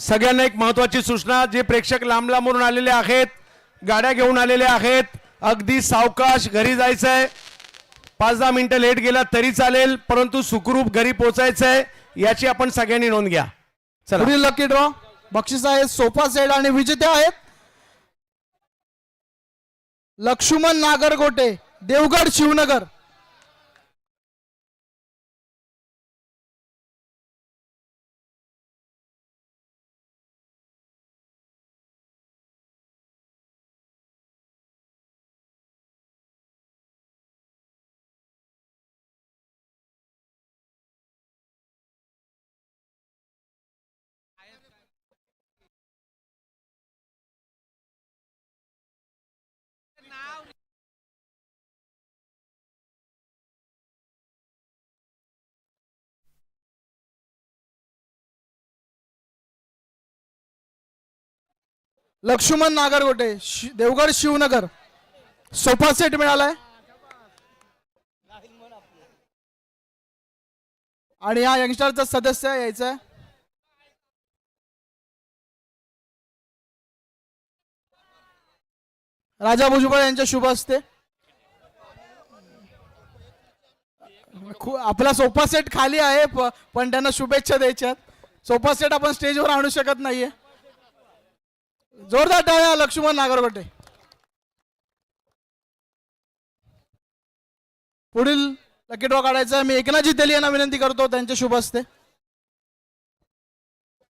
सगळ्यांना एक महत्त्वाची सूचना, जे प्रेक्षक लांब लांबून आलेले आहेत, गाड्या घेऊन आलेले आहेत, अगदी सावकाश घरी जायचंय. 5-10 मिनिटं लेट गेला तरी चालेल, परंतु सुखरूप घरी पोहोचायचंय याची आपण सगळ्यांनी नोंद घ्या. चला, पुढील लकी ड्रॉ बक्षीस आहे सोफा सेट आणि विजेते आहेत लक्ष्मण नागरगोटे, देवगड शिवनगर. लक्ष्मण नागरगोटे, देवगड शिवनगर. सोफा सेट मिळालाय आणि या यंगस्टरचा सदस्य यायचा आहे राजा भुजबळ यांच्या शुभ हस्ते. आपला सोफा सेट खाली आहे पण त्यांना शुभेच्छा द्यायच्यात. सोफा सेट आपण स्टेजवर आणू शकत नाहीये. जोरदार टाळ्या लक्ष्मण नागरगोटे. पुढील लकी ड्रॉ काढायचा मी एकनाथजी तेली यांना विनंती करतो त्यांच्या शुभ हस्ते.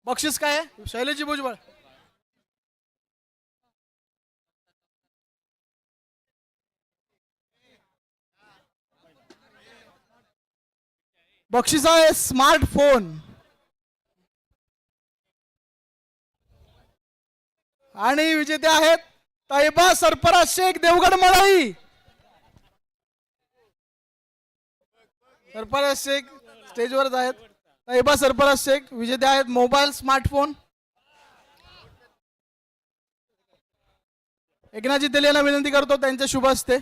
बक्षीस काय आहे? शैलेशजी भुजबळ. बक्षीस आहे स्मार्टफोन आणि विजेते आहेत तैबा सरफराज शेख, देवगड मळई. सरफराज शेख स्टेजवरच आहेत. तैबा सरफराज शेख विजेते आहेत मोबाईल स्मार्टफोन. एकनाथजी तेली यांना विनंती करतो त्यांच्या शुभ हस्ते.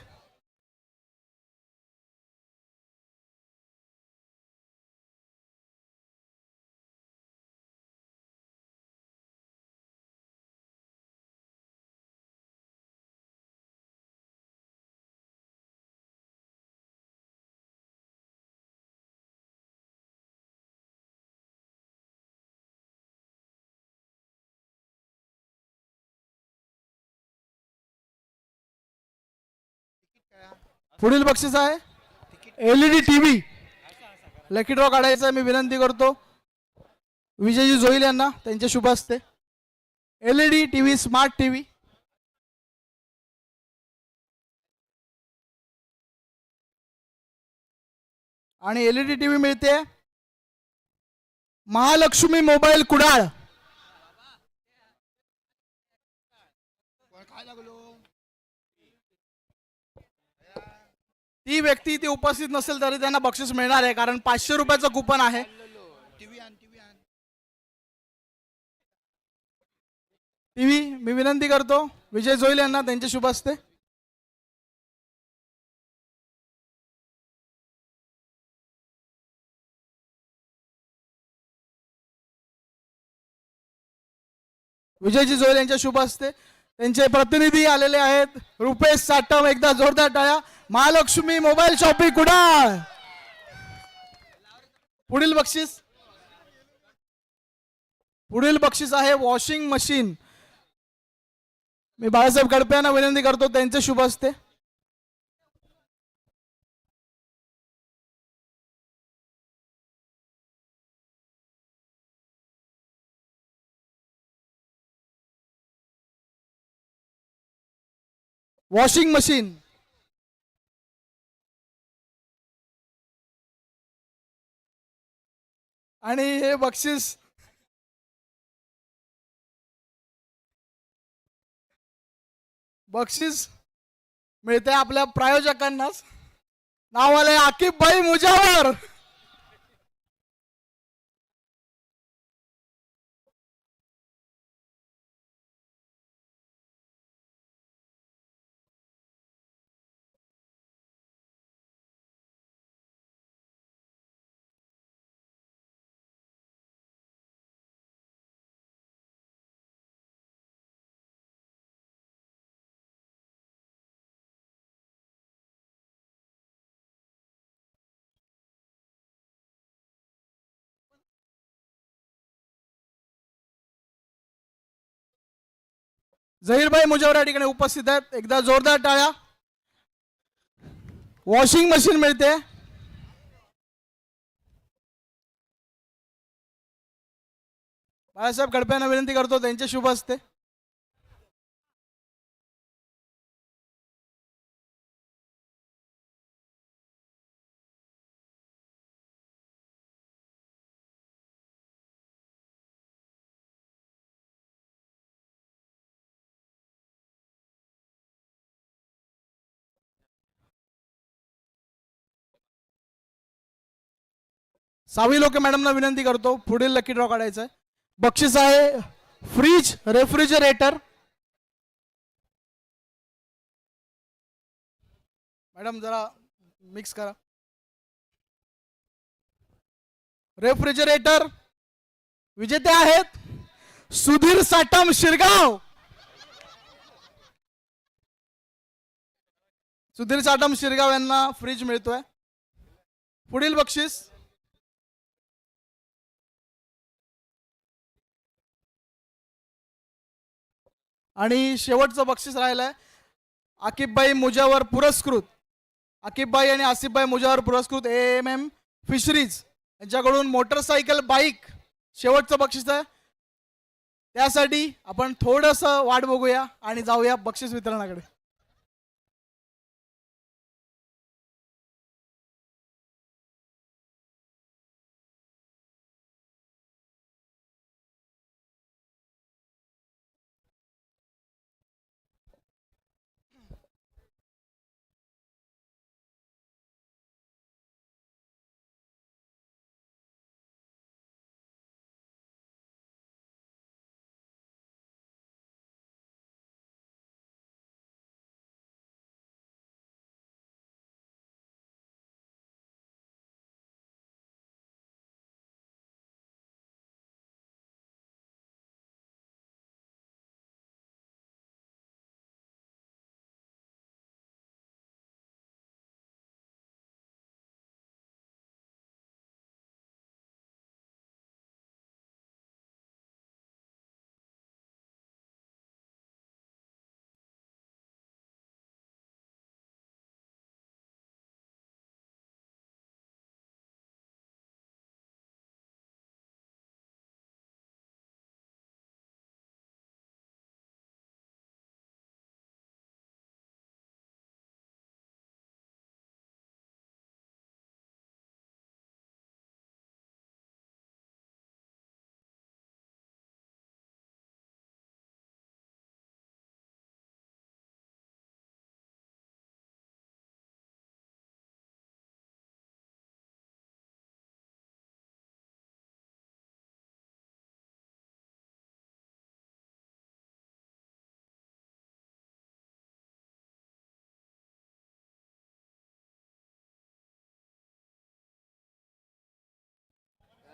पुढील बक्षीस आहे एलईडी टीव्ही. लकी ड्रॉ काढायचा मी विनंती करतो विजयजी जोईल यांना त्यांच्या शुभ हस्ते. LED TV, smart TV. आणि एलईडी टीव्ही मिळते महालक्ष्मी मोबाईल कुडाळ. ती व्यक्ती ती उपस्थित नसेल तरी त्यांना बक्षीस मिळणार आहे कारण 500 रुपयाचं कुपन आहे. टीव्ही मी विनंती करतो विजय जोईल यांना त्यांचे शुभ हस्ते. विजयजी जोईल यांच्या शुभ हस्ते. त्यांचे प्रतिनिधी आलेले आहेत रुपेश साटम. एकदा जोरदार टाळ्या. Mahalakshmi mobile shopping Kudal. पुढील बक्षीस आहे वॉशिंग मशीन. मी बाळासाहेब गडपे यांना विनंती करतो त्यांचे शुभ हस्ते. Washing machine. आणि हे बक्षीस मिळते आपल्या प्रायोजकांनाच. नाव आले आकिब भाई मुजावर. झहीरभाई मुजावर या ठिकाणी उपस्थित आहेत. एकदा जोरदार टाळ्या. वॉशिंग मशीन मिळते. बाळासाहेब गडप्यांना विनंती करतो त्यांचे शुभ हस्ते. सावी लोके मॅडमना विनंती करतो पुढील लकी ड्रॉ काढायचा आहे. बक्षीस आहे फ्रीज रेफ्रिजरेटर. मॅडम जरा मिक्स करा. रेफ्रिजरेटर विजेते आहेत सुधीर साटम शिरगाव. सुधीर साटम शिरगाव यांना फ्रीज मिळतोय. पुढील बक्षीस आणि शेवटचं बक्षीस राहिलंय आकिबभाई मुजावर पुरस्कृत. आकिबभाई आणि आसिफभाई मुजावर पुरस्कृत AMM फिशरीज यांच्याकडून मोटरसायकल बाईक शेवटचं बक्षीस आहे. त्यासाठी आपण थोडंसं वाट बघूया आणि जाऊया बक्षीस वितरणाकडे.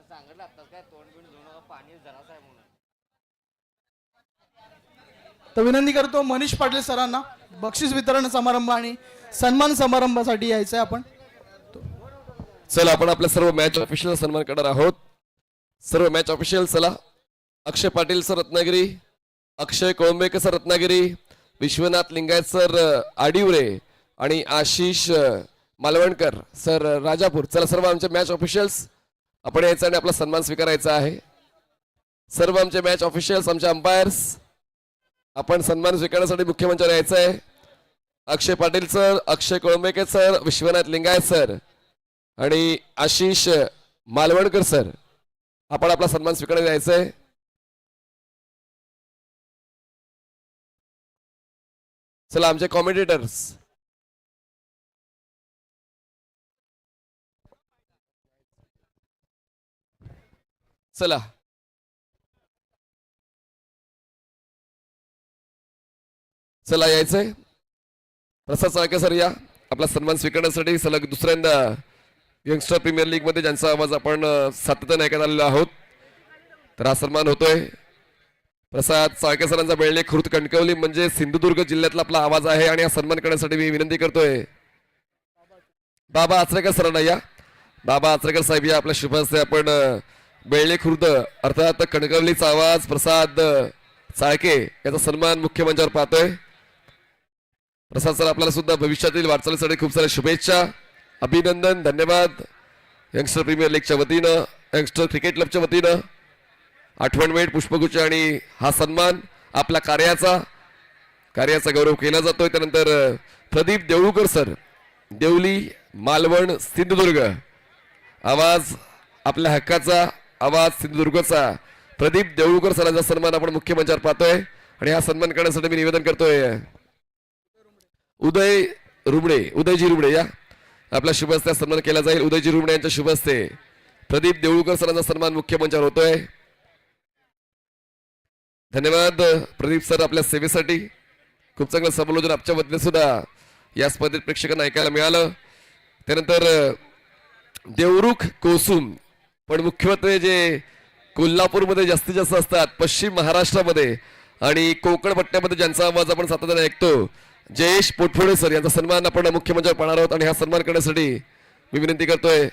सांगितलं आत्ताच काय तोंड बिंड धुवू नका पाणी जराच आहे म्हणून. तर विनंती करतो मनीष पाटील सरांना बक्षीस वितरण समारंभ आणि सन्मान समारंभासाठी यायचंय. आपण चला आपण आपल्या सर्व मॅच ऑफिशियल सन्मान करणार आहोत. सर्व मॅच ऑफिशियल चला. अक्षय पाटील सर रत्नागिरी, अक्षय कोळंबेकर सर रत्नागिरी, विश्वनाथ लिंगायत सर आडिवरे आणि आशिष मालवणकर सर राजापूर. चला सर्व आमचे मॅच ऑफिशियल्स आपण यायचं आणि आपला सन्मान स्वीकारायचा आहे. सर्व आमचे मॅच ऑफिशियल्स आमचे अंपायर्स आपण सन्मान स्वीकारण्यासाठी मुख्य मंचावर यायचं आहे. अक्षय पाटील सर, अक्षय कोळंबेकर सर, विश्वनाथ लिंगायत सर आणि आशिष मालवणकर सर आपण आपला सन्मान स्वीकारायला यायचं आहे. चला आमचे कॉमेंटेटर्स चला. चला यायचंय. प्रसाद साळके सर या आपला सन्मान स्वीकारण्यासाठी. सलग दुसऱ्यांदा यंगस्टर प्रीमियर लीग मध्ये ज्यांचा आवाज आपण सातत्याने ऐकत आलेलो आहोत तर हा सन्मान होतोय. प्रसाद साळके सरांचा बेळले खुर्द कणकवली म्हणजे सिंधुदुर्ग जिल्ह्यातला आपला आवाज आहे आणि हा सन्मान करण्यासाठी मी विनंती करतोय बाबा आचरेकर सरांना या. बाबा आचरेकर साहेब या आपल्या शुभ हस्ते आपण बेळले खुर्द अर्थात कणकवलीचा आवाज प्रसाद चाळके याचा सन्मान मुख्य मंचावर पाहतोय. प्रसाद सर आपल्याला सुद्धा भविष्यातील वाटचालीसाठी खूप साऱ्या शुभेच्छा, अभिनंदन, धन्यवाद. यंगस्टर प्रीमियर लीगच्या वतीनं, यंगस्टर क्रिकेट क्लबच्या वतीनं आठवणवेळ पुष्पगुच्छ आणि हा सन्मान आपल्या कार्याचा गौरव केला जातोय. त्यानंतर प्रदीप देऊळकर सर, देवली, मालवण, सिंधुदुर्ग. आवाज आपल्या हक्काचा, आवाज सिंधुदुर्गचा. प्रदीप देऊळकर सरांचा सन्मान आपण मुख्य मंचावर पाहतोय आणि हा सन्मान करण्यासाठी मी निवेदन करतोय उदयजी रुबडे या आपल्या शुभ हस्ते सन्मान केला जाईल. उदयजी रुबडे यांच्या शुभ हस्ते प्रदीप देऊळकर सरांचा सन्मान मुख्य मंचावर होतोय. धन्यवाद प्रदीप सर आपल्या सेवेसाठी. खूप चांगलं समालोचन आमच्या वतीने सुद्धा या स्पर्धेत प्रेक्षकांना ऐकायला मिळालं. त्यानंतर देवरुख कोसुम, पण मुख्यत्वे जे कोल्हापूरमध्ये जास्तीत जास्त असतात, पश्चिम महाराष्ट्रामध्ये आणि कोकण पट्ट्यामध्ये ज्यांचा आवाज आपण सातत्याने ऐकतो, जयेश पोटफोडे सर यांचा सन्मान आपण मुख्य मंचावर पाहणार आहोत. आणि हा सन्मान करण्यासाठी मी विनंती करतोय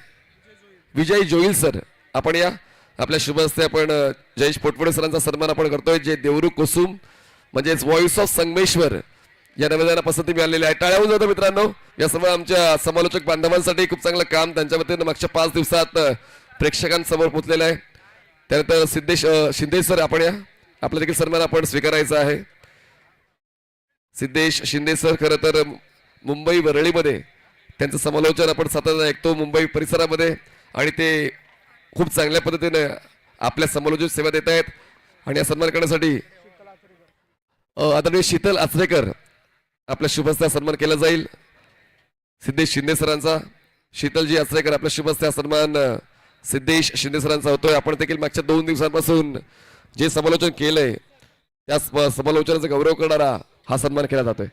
विजय जोईल सर, आपण या आपल्या शुभ हस्ते आपण जयेश पोटफोडे सरांचा सन्मान आपण करतोय, जे देवरुख कोसुम म्हणजेच व्हॉइस ऑफ संगमेश्वर या नव्याला पसंती मिळालेली आहे. टाळ्या होऊन जातो मित्रांनो. या सर्व आमच्या समालोचक बांधवांसाठी खूप चांगलं काम त्यांच्या वतीनं मागच्या 5 दिवसात प्रेक्षकांसमोर पोहोचलेलं आहे. त्यानंतर सिद्धेश शिंदे सर, आपण या आपला देखील सन्मान आपण स्वीकारायचा आहे. सिद्धेश शिंदे सर खरं तर मुंबई वरळीमध्ये त्यांचं समालोचन आपण सातत्याने ऐकतो मुंबई परिसरामध्ये, आणि ते खूप चांगल्या पद्धतीने आपल्या समालोचन सेवा देत आहेत. आणि या सन्मान करण्यासाठी आदरणीय शीतल आचरेकर आपल्या शुभ हस्ते सन्मान केला जाईल. सिद्धेश शिंदे सरांचा, शीतलजी आचरेकर आपल्या शुभ हस्ते सन्मान सिद्धेश शिंदे सरांचा होतोय. आपण देखील मागच्या 2 दिवसांपासून जे समालोचन केलंय त्या समालोचनाचा गौरव करणारा हा सन्मान केला जातोय.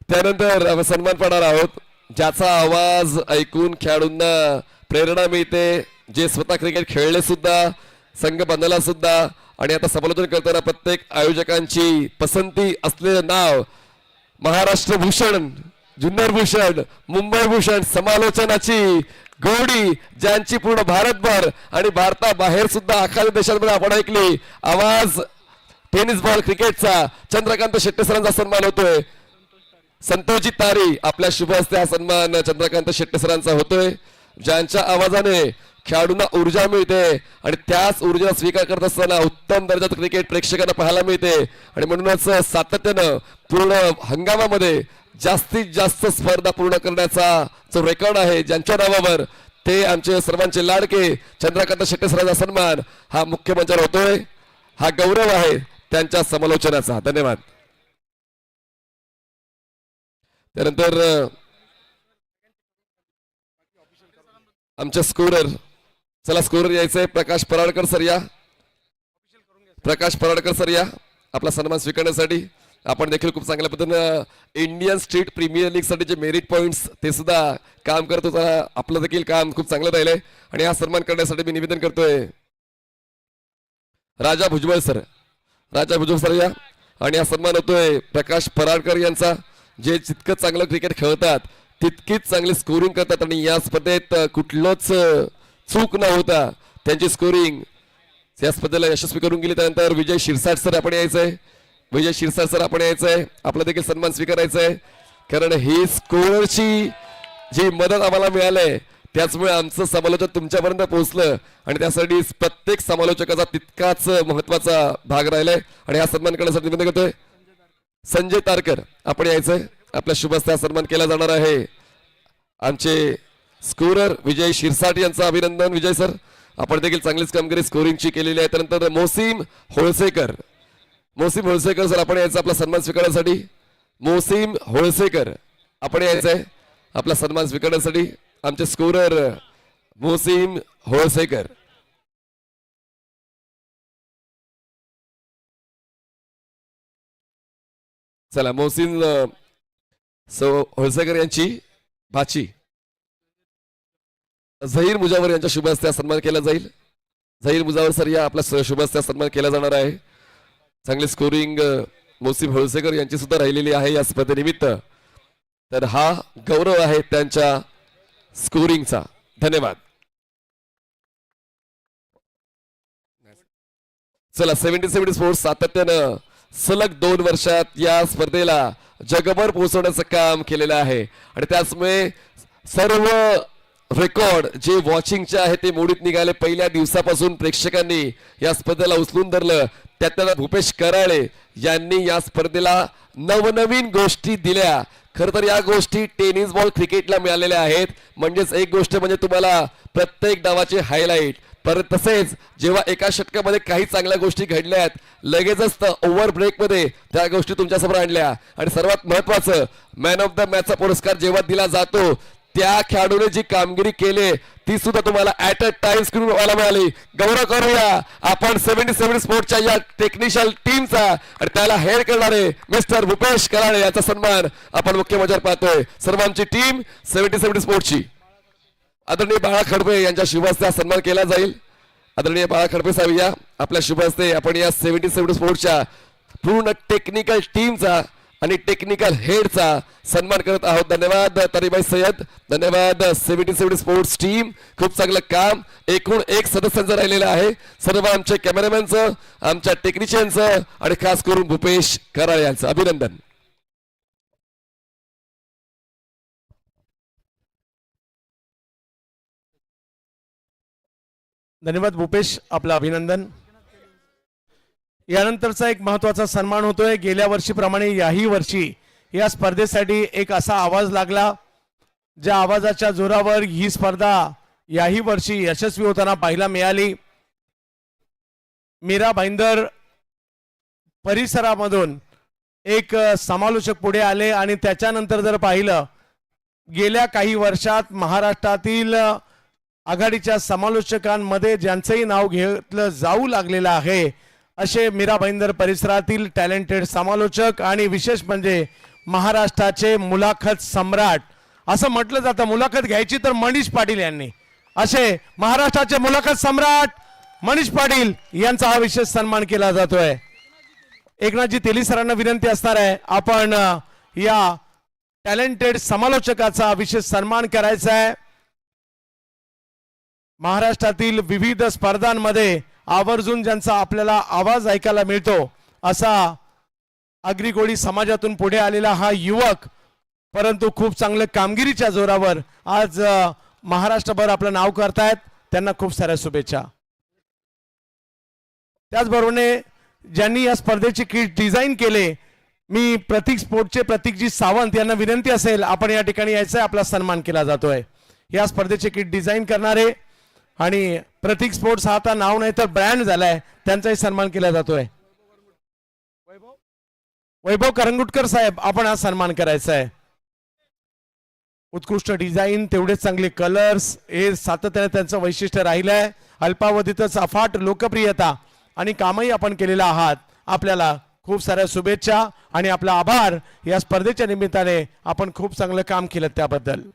त्यानंतर आपण सन्मान पाहणार आहोत ज्याचा आवाज ऐकून खेळाडूंना प्रेरणा मिळते, जे स्वतः क्रिकेट खेळले सुद्धा, संघ बांधला सुद्धा, आणि आता समालोचन करताना प्रत्येक आयोजकांची पसंती असलेलं नाव महाराष्ट्र भूषण, जुन्नर भूषण, मुंबई भूषण, समालोचनाची गोडी ज्यांची पूर्ण भारतभर आणि भारताबाहेर सुद्धा अखाद्य देशांमध्ये आपण ऐकली. आवाज टेनिस बॉल क्रिकेटचा चंद्रकांत शेट्टे सरांचा सन्मान होतोय. संतोषजी तारी आपल्या शुभ हस्ते हा सन्मान चंद्रकांत शेट्टे सरांचा होतोय, ज्यांच्या आवाजाने खेळाडूंना ऊर्जा मिळते आणि त्याच ऊर्जा स्वीकार करत असताना उत्तम दर्जाचं क्रिकेट प्रेक्षकांना पाहायला मिळते. आणि म्हणूनच सातत्यानं पूर्ण हंगामामध्ये जास्तीत जास्त स्पर्धा पूर्ण करण्याचा जो रेकॉर्ड आहे ज्यांच्या नावावर, ते आमचे सर्वांचे लाडके चंद्रकांत शेट्टे सरांचा सन्मान हा मुख्य मंचावर होतोय. हा गौरव आहे त्यांच्या समालोचनाचा. धन्यवाद. त्यानंतर आमच्या स्कोरर, चला स्कोरर यायचंय, प्रकाश पराडकर सर या. प्रकाश पराडकर सर या आपला सन्मान स्वीकारण्यासाठी. आपण देखील खूप चांगल्या पद्धतीनं इंडियन स्ट्रीट प्रीमियर लीग साठी जे मेरिट पॉइंट्स ते सुद्धा काम करत होता, आपलं देखील काम खूप चांगलं राहिलंय. आणि हा सन्मान करण्यासाठी मी निवेदन करतोय राजा भुजबळ सर, राजा भुजबळ सर या. आणि हा सन्मान होतोय प्रकाश पराडकर यांचा, जे जितकं चांगलं क्रिकेट खेळतात तितकीच चांगली स्कोरिंग करतात, आणि या स्पर्धेत कुठलंच चूक न होता त्यांची स्कोरिंग या स्पर्धेला यशस्वी करून गेली. त्यानंतर विजय शिरसाट सर आपण यायचंय, विजय शिरसाट सर आपण यायचंय, आपला देखील सन्मान स्वीकारायचंय. कारण ही स्कोरची जी मदत आम्हाला मिळाली त्याचमुळे आमचं समालोचन तुमच्यापर्यंत पोहोचलं, आणि त्यासाठी प्रत्येक समालोचकाचा तितकाच महत्वाचा भाग राहिलाय. आणि हा सन्मान करण्यासाठी निवेदन करतोय संजय तारकर आपण यायचंय, आपल्या शुभ हस्ते सन्मान केला जाणार आहे. आमचे स्कोरर विजय शिरसाट यांचं अभिनंदन. विजय सर आपण देखील चांगलीच कामगिरी स्कोरिंगची केलेली आहे. त्यानंतर मोसीम होळसेकर, मोसीम होळसेकर सर आपण यायचं आपला सन्मान स्वीकारण्यासाठी. मोसीम होळसेकर आपण यायचंय आपला सन्मान स्वीकारण्यासाठी. आमचे स्कोरर मोसीम होळसेकर. चला मोहसिन होळसेकर यांची भाची झहीर मुजावर यांच्या शुभ हस्ते सन्मान केला जाईल. झहीर मुजावर सर या आपला शुभ हस्ते सन्मान केला जाणार आहे. चांगली स्कोरिंग मोसीम होळसेकर यांची सुद्धा राहिलेली आहे या स्पर्धेनिमित्त. तर हा गौरव आहे त्यांच्या स्कोरिंगचा. धन्यवाद. चला 77 स्पोर्ट्स सातत्यानं सलग 2 वर्षात या स्पर्धेला जगभर पोहोचवण्याचं काम केलेलं आहे आणि त्याचमुळे सर्व रेकॉर्ड जे वॉचिंगचे आहे ते मोडीत निघाले. पहिल्या दिवसापासून प्रेक्षकांनी या स्पर्धेला उचलून धरलं. त्यात भूपेश कराळे यांनी या स्पर्धेला नवनवीन गोष्टी दिल्या. खरं तर या गोष्टी टेनिस बॉल क्रिकेटला मिळालेल्या आहेत. म्हणजेच एक गोष्ट म्हणजे तुम्हाला प्रत्येक डावाचे हायलाइट, परत तसेच जेव्हा एका षटकामध्ये काही चांगल्या गोष्टी घडल्यात लगेचच ओव्हर ब्रेकमध्ये त्या गोष्टी तुमच्यासमोर आणल्या. आणि सर्वात महत्वाचं मॅन ऑफ द मॅचचा पुरस्कार जेव्हा दिला जातो त्या खेळाडूने जी कामगिरी केली ती सुद्धा तुम्हाला ऍट अ टाइम स्क्रीन व्हायला मिळाली. गौरव करूया आपण 77 स्पोर्ट्सच्या या टेक्निशियल टीमचा आणि त्याला हेड करणारे मिस्टर भूपेश कराळे याचा सन्मान आपण मुख्य मंचावर पाहतोय. सर्वांची टीम 77 स्पोर्ट्सची आदरणीय बाळा खडपे यांच्या शुभ हस्ते हा सन्मान केला जाईल. आदरणीय बाळा खडपे साहेब या आपल्या शुभ हस्ते आपण या 77 स्पोर्ट्सच्या पूर्ण टेक्निकल टीमचा आणि टेक्निकल हेडचा सन्मान करत आहोत. धन्यवाद तरीबाई सय्यद. धन्यवाद 77 स्पोर्ट्स टीम. खूप चांगलं काम. एकूण 1 सदस्यांचं राहिलेलं आहे. सर्व आमच्या कॅमेरामॅनचं, आमच्या टेक्निशियनचं आणि खास करून भूपेश कराळे यांचं अभिनंदन. धन्यवाद भूपेश, आपलं अभिनंदन. यानंतरचा एक महत्वाचा सन्मान होतोय. गेल्या वर्षीप्रमाणे याही वर्षी या स्पर्धेसाठी एक असा आवाज लागला ज्या आवाजाच्या जोरावर ही स्पर्धा याही वर्षी यशस्वी होताना पाहायला मिळाली. मीरा भाईंदर परिसरामधून एक समालोचक पुढे आले आणि त्याच्यानंतर जर पाहिलं गेल्या काही वर्षात महाराष्ट्रातील आघाडीच्या समालोचकांमध्ये ज्यांचंही नाव घेतलं जाऊ लागलेलं आहे असे मीरा भाईंदर परिसरातील टॅलेंटेड समालोचक आणि विशेष म्हणजे महाराष्ट्राचे मुलाखत सम्राट असं म्हटलं जातं. मुलाखत घ्यायची तर मनीष पाटील यांनी. असे महाराष्ट्राचे मुलाखत सम्राट मनीष पाटील यांचा हा विशेष सन्मान केला जातोय. एकनाथजी तेली सरांना विनंती असणार आहे आपण या टॅलेंटेड समालोचकाचा विशेष सन्मान करायचा आहे. महाराष्ट्रातील विविध स्पर्धांमध्ये आवर्जून ज्यांचा आपल्याला आवाज ऐकायला मिळतो असा आगरी समाजातून पुढे आलेला हा युवक, परंतु खूप चांगलं कामगिरीच्या जोरावर आज महाराष्ट्रभर आपलं नाव करतायत. त्यांना खूप साऱ्या शुभेच्छा. त्याचबरोबर ज्यांनी या स्पर्धेची किट डिझाईन केले मी प्रतीक स्पोर्टचे प्रतीकजी सावंत यांना विनंती असेल आपण या ठिकाणी यायचं, आपला सन्मान केला जातोय. या स्पर्धेचे किट डिझाईन करणारे आणि प्रतीक स्पोर्ट्स हा आता नाव नाही तर ब्रँड झालाय त्यांचाही सन्मान केला जातोय. वैभव करंगुटकर साहेब आपण हा सन्मान करायचा आहे. उत्कृष्ट डिझाईन तेवढेच चांगले कलर्स हे सातत्याने त्यांचं वैशिष्ट्य राहिलंय. अल्पावधीतच अफाट लोकप्रियता आणि कामही आपण केलेलं आहात. आपल्याला खूप साऱ्या शुभेच्छा आणि आपला आभार. या स्पर्धेच्या निमित्ताने आपण खूप चांगलं काम केलं त्याबद्दल.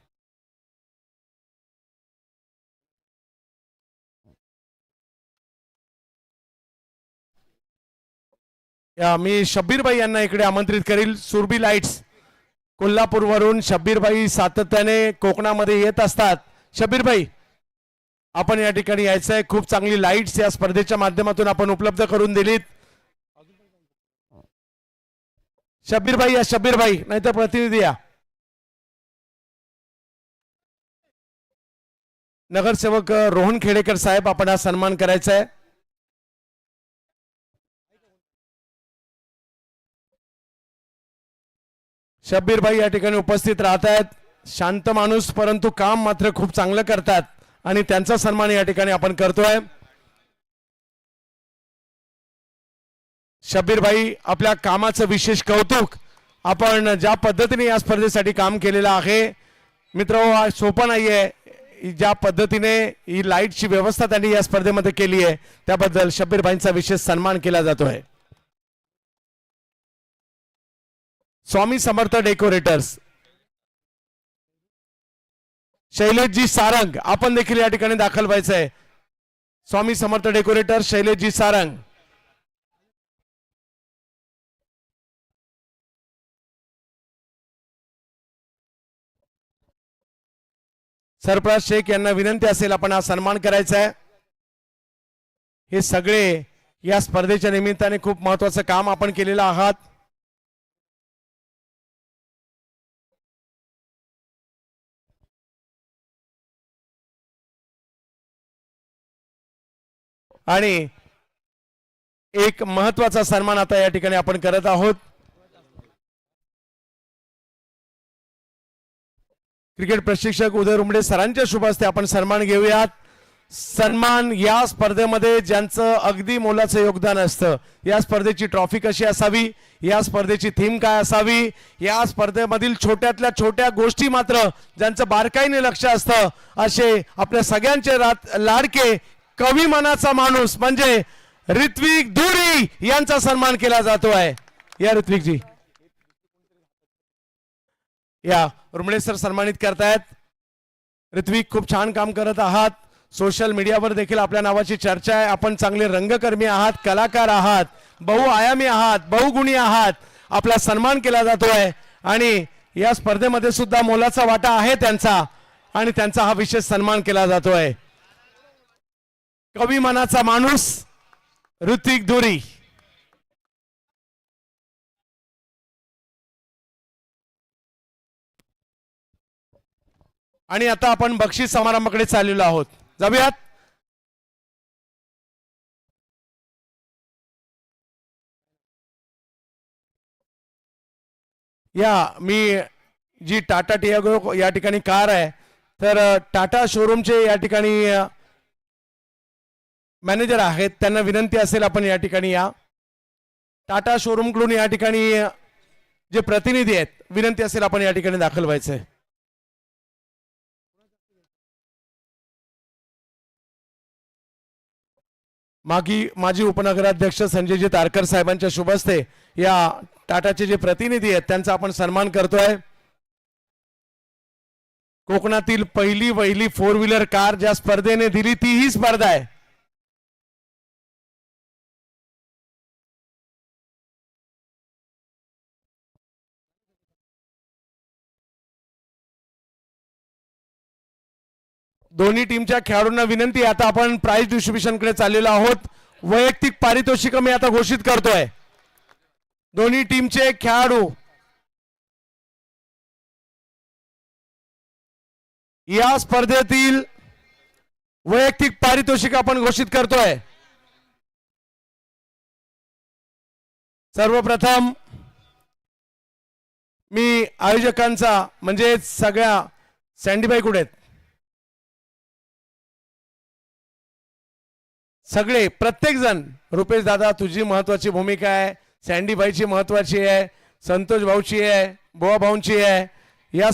मी शब्बीरबाई यांना इकडे आमंत्रित करील. सुरभी लाईट्स कोल्हापूरवरून शब्बीरबाई सातत्याने कोकणामध्ये येत असतात. शब्बीरबाई आपण या ठिकाणी यायचं आहे. खूप चांगली लाईट्स या स्पर्धेच्या माध्यमातून आपण उपलब्ध करून दिलीत. शब्बीरबाई या, शब्बीरबाई नाहीतर प्रतिनिधी या. नगरसेवक रोहन खेडेकर साहेब आपण हा सन्मान करायचा आहे. शब्बीरबाई या ठिकाणी उपस्थित राहत आहेत. शांत माणूस परंतु काम मात्र खूप चांगलं करतात आणि त्यांचा सन्मान या ठिकाणी आपण करतोय. शब्बीरबाई आपल्या कामाचं विशेष कौतुक. आपण ज्या पद्धतीने या स्पर्धेसाठी काम केलेलं आहे मित्र सोपं नाहीये. ज्या पद्धतीने ही लाईटची व्यवस्था त्यांनी या स्पर्धेमध्ये केली आहे त्याबद्दल शब्बीरबाईंचा विशेष सन्मान केला जातोय. स्वामी समर्थ डेकोरेटर्स शैलेशजी सारंग आपण देखील या ठिकाणी दाखल व्हायचंय. स्वामी समर्थ डेकोरेटर शैलेशजी सारंग. सरफराज शेख यांना विनंती असेल आपण हा सन्मान करायचा आहे. हे सगळे या स्पर्धेच्या निमित्ताने खूप महत्वाचं काम आपण केलेलं आहात. आणि एक महत्वाचा सन्मान आता या ठिकाणी आपण करत आहोत. क्रिकेट प्रशिक्षक उदय रुमडे सरांच्या शुभ हस्ते आपण सन्मान घेऊयात. सन्मान या स्पर्धेमध्ये ज्यांचं अगदी मोलाचं योगदान असतं. या स्पर्धेची ट्रॉफी कशी असावी, या स्पर्धेची थीम काय असावी, या स्पर्धेमधील छोट्यातल्या छोट्या गोष्टी मात्र ज्यांचं बारकाईने लक्ष असतं, असे आपल्या सगळ्यांचे लाडके कवी मनाचा माणूस म्हणजे ऋत्विक धुरी यांचा सन्मान केला जातो आहे. या ऋत्विकजी या रुमडे सर सन्मानित करतायत. ऋत्विक खूप छान काम करत आहात. सोशल मीडियावर देखील आपल्या नावाची चर्चा आहे. आपण चांगले रंगकर्मी आहात, कलाकार आहात, बहुआयामी आहात, बहुगुणी आहात. आपला सन्मान केला जातोय आणि या स्पर्धेमध्ये सुद्धा मोलाचा वाटा आहे त्यांचा आणि त्यांचा हा विशेष सन्मान केला जातोय. कवी मनाचा माणूस ऋत्विक धुरी. आणि आता आपण बक्षीस समारंभाकडे चाललेलो आहोत. जाऊयात. या मी जी टाटा टियागो या ठिकाणी कार आहे, तर टाटा शोरूमचे या ठिकाणी मॅनेजर आहेत, त्यांना विनंती असेल आपण या ठिकाणी या. टाटा शोरूम कडून या ठिकाणी जे प्रतिनिधी आहेत, विनंती असेल आपण या ठिकाणी दाखल व्हायचंय. माजी उपनगराध्यक्ष संजयजी तारकर साहेबांच्या शुभ हस्ते या टाटाचे जे प्रतिनिधी आहेत त्यांचा आपण सन्मान करतोय. कोकणातील पहिली वहिली 4 व्हीलर कार ज्या स्पर्धेने दिली ती ही स्पर्धा आहे. दोन्ही टीमच्या खेळाडूंना विनंती, आता आपण प्राइज डिस्ट्रीब्युशन कडे चाललेलो आहोत. वैयक्तिक पारितोषिक मी आता घोषित करतोय. दोन्ही टीमचे खेळाडू या स्पर्धेतील वैयक्तिक पारितोषिक आपण घोषित करतोय. सर्वप्रथम मी आयोजकांचा म्हणजे सगळ्या सँडीबाई कुठे आहेत, सगळे प्रत्येक जण, रुपेश दादा तुझी महत्वाची भूमिका आहे, सँडीबाईची महत्वाची आहे, संतोष भाऊची आहे, बोआ भाऊंची आहे, या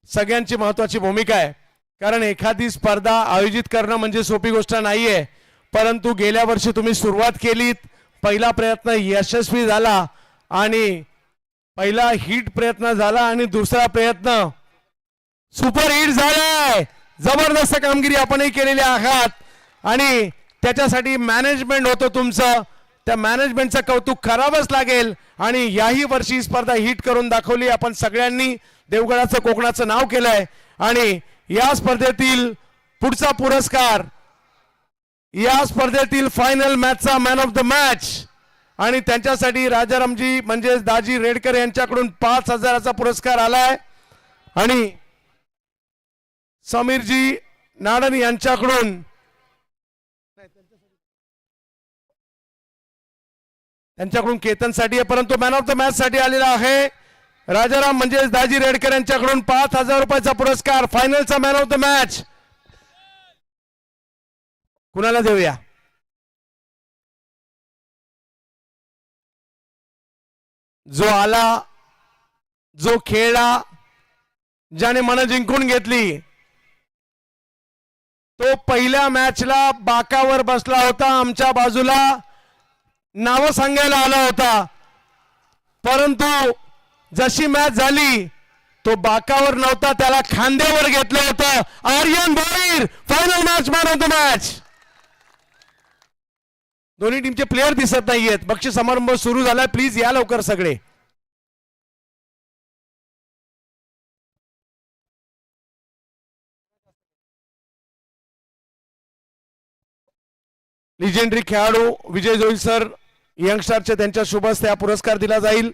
सगळ्यांची महत्वाची भूमिका आहे. कारण एखादी स्पर्धा आयोजित करणं म्हणजे सोपी गोष्ट नाहीये. परंतु गेल्या वर्षी तुम्ही सुरुवात केलीत, पहिला प्रयत्न यशस्वी झाला आणि पहिला हिट प्रयत्न झाला आणि दुसरा प्रयत्न सुपर हिट झालाय. जबरदस्त कामगिरी आपणही केलेली आहात आणि त्याच्यासाठी मॅनेजमेंट होतं तुमचं. त्या मॅनेजमेंटचं कौतुक करावंच लागेल. आणि याही वर्षी स्पर्धा हिट करून दाखवली. आपण सगळ्यांनी देवगडाचं कोकणाचं नाव केलंय आणि या स्पर्धेतील पुढचा पुरस्कार, या स्पर्धेतील फायनल मॅचचा मॅन ऑफ द मॅच आणि त्यांच्यासाठी राजारामजी म्हणजे दाजी रेडकर यांच्याकडून 5,000चा पुरस्कार आलाय आणि समीरजी नाडन यांच्याकडून केतनसाठी आहे, परंतु मॅन ऑफ द मॅच साठी आलेला आहे राजाराम म्हणजे दाजी रेडकर यांच्याकडून 5,000 रुपयाचा पुरस्कार. फायनलचा मॅन ऑफ द मॅच कुणाला देऊया? जो आला, जो खेळला, ज्याने मन जिंकून घेतली, तो पहिल्या मॅचला बाकावर बसला होता, आमच्या बाजूला नाव सांगायला आला होता. परंतु जशी मॅच झाली तो बाकावर नव्हता, त्याला खांद्यावर घेतलं होतं. Aryan Bhoir final match man of the match. दोन्ही टीमचे प्लेयर दिसत नाहीयेत. बक्षीस समारंभ सुरू झालाय, प्लीज या लवकर सगळे. लिजेंडरी खेळाडू विजय जोईल सर यंगस्टारचे त्यांच्या शुभ हस्ते हा पुरस्कार दिला जाईल.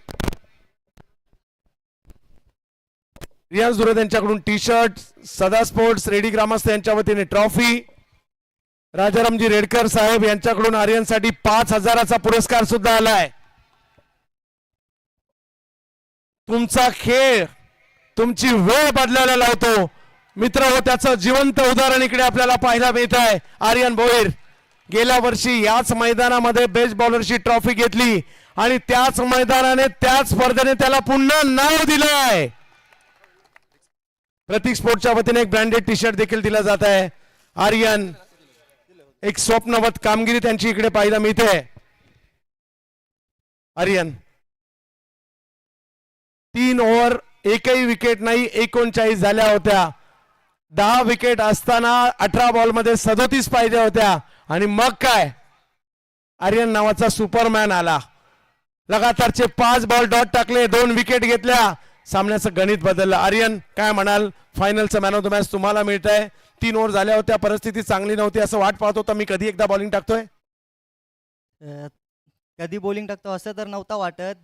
रियाज दुरे यांच्याकडून टी शर्ट, सदा स्पोर्ट्स रेडी ग्रामस्थ यांच्या वतीने ट्रॉफी, राजारामजी रेडकर साहेब यांच्याकडून आर्यनसाठी 5,000चा पुरस्कार सुद्धा आलाय. तुमचा खेळ तुमची वेळ बदलायला लावतो मित्र हो, त्याचं जिवंत उदाहरण इकडे आपल्याला पाहायला मिळत आहे. आर्यन भोईर गेल्या वर्षी याच मैदानामध्ये बेस्ट बॉलरची ट्रॉफी घेतली आणि त्याच मैदानाने त्याच स्पर्धेने त्याला पुन्हा नाव दिलंय. प्रतीक स्पोर्टच्या वतीने एक ब्रँडेड टी शर्ट देखील दिला जात आहे. आर्यन एक स्वप्नवत कामगिरी त्यांची इकडे पाहायला मिळते. आर्यन 3 ओव्हर एकही विकेट नाही, 39 झाल्या होत्या. 10 विकेट असताना 18 बॉलमध्ये 37 पाहिजे होत्या आणि मग काय आर्यन नावाचा सुपरमॅन आला. लगातारचे 5 बॉल डॉट टाकले, 2 विकेट घेतल्या, सामन्याचं गणित बदललं. आर्यन काय म्हणाल, फायनलचं मॅन ऑफ द मॅच तुम्हाला मिळत आहे. 3 ओव्हर झाल्या होत्या, परिस्थिती चांगली नव्हती, असं वाट पाहत होता मी कधी एकदा बॉलिंग टाकतोय. कधी बॉलिंग टाकतो असं तर नव्हता वाटत.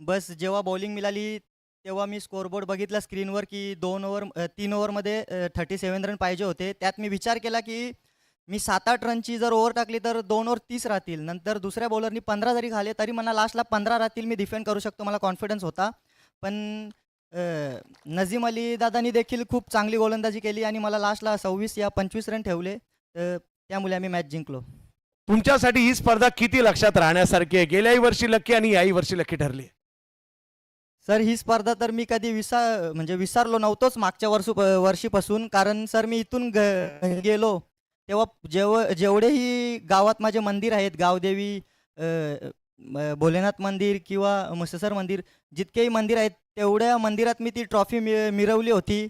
बस जेव्हा बॉलिंग मिळाली तेव्हा मी स्कोरबोर्ड बघितला स्क्रीनवर की 3 ओव्हरमध्ये 37 रन पाहिजे होते. त्यात मी विचार केला की मी 7-8 रनची जर ओव्हर टाकली तर 2 ओव्हर 30 राहतील. नंतर दुसऱ्या बॉलरनी 15 जरी खाले तरी मला लास्टला 15 राहतील, मी डिफेंड करू शकतो, मला कॉन्फिडन्स होता. पण नजीम अली दादानी देखील खूप चांगली गोलंदाजी केली आणि मला लास्टला 26 या 25 रन ठेवले, त्यामुळे आम्ही मॅच जिंकलो. तुमच्यासाठी ही स्पर्धा किती लक्षात राहण्यासारखी आहे? गेल्याही वर्षी लकी आणि याही वर्षी लकी ठरली. सर ही स्पर्धा तर मी कधी विसरलो नव्हतोच मागच्या वर्षीपासून. कारण सर मी इथून गेलो तेव्हा जेवढेही गावात माझे मंदिर आहेत, गावदेवी, भोलेनाथ मंदिर किंवा मुसेसर मंदिर, जितकेही मंदिर आहेत तेवढ्या मंदिरात मी ती ट्रॉफी मिरवली होती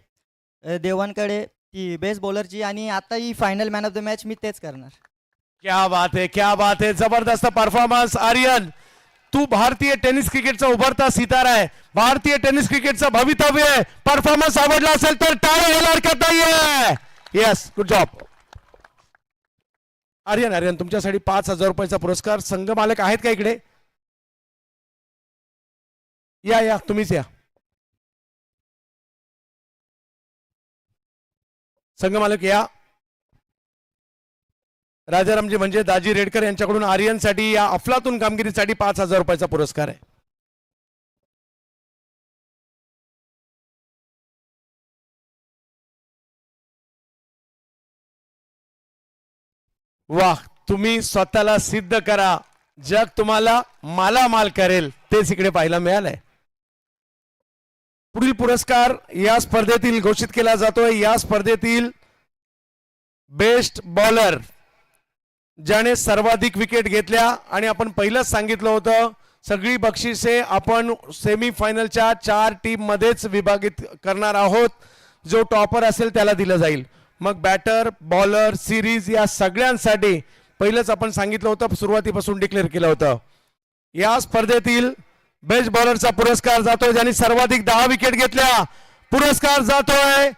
देवांकडे, ती बेस्ट बॉलरची. आणि आता ही final man of the match मी तेच करणार. क्या बात है, क्या बात है, जबरदस्त परफॉर्मन्स. आर्यन, तू भारतीय टेनिस क्रिकेटचा उभरता सितारा आहे, भारतीय टेनिस क्रिकेटचं भवितव्य आहे. परफॉर्मन्स आवडला असेल तर टाळ्या घ्यायला हरकत नाहीये. Yes, good job. आर्यन, तुमच्यासाठी 5,000 रुपयाचा पुरस्कार. संघ मालक आहेत का इकडे? या तुम्हीच या. संघ मालक या. राजारामजी म्हणजे दाजी रेडकर यांच्याकडून आर्यनसाठी या अफलातून कामगिरीसाठी 5,000 रुपयाचा पुरस्कार आहे. वाह, तुम्ही स्वतःला सिद्ध करा, जग तुम्हाला मालामाल करेल, तेच इकडे पाहायला मिळालंय. पुढील पुरस्कार या स्पर्धेतील घोषित केला जातोय. या स्पर्धेतील बेस्ट बॉलर ज्याने सर्वाधिक विकेट घेतल्या, आणि आपण पहिलंच सांगितलं होतं सगळी बक्षिसे आपण सेमीफायनलच्या 4 टीम मध्येच विभागित करणार आहोत. जो टॉपर असेल त्याला दिलं जाईल. मग बॅटर, बॉलर, सिरीज या सगळ्यांसाठी पहिलंच आपण सांगितलं होतं, सुरुवातीपासून डिक्लेअर केलं होतं. या स्पर्धेतील बेस्ट बॉलरचा पुरस्कार जातोय ज्यांनी सर्वाधिक 10 विकेट घेतल्या. पुरस्कार जातोय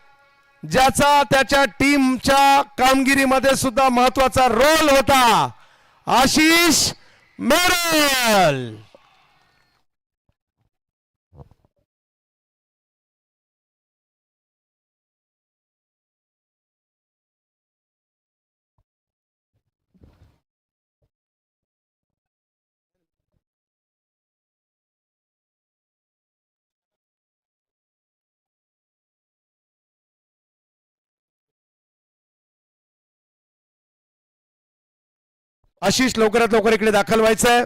ज्याचा त्याच्या टीमच्या कामगिरीमध्ये सुद्धा महत्वाचा रोल होता, आशिष मेरल. आशिष लवकरात लवकर इकडे दाखल व्हायचंय.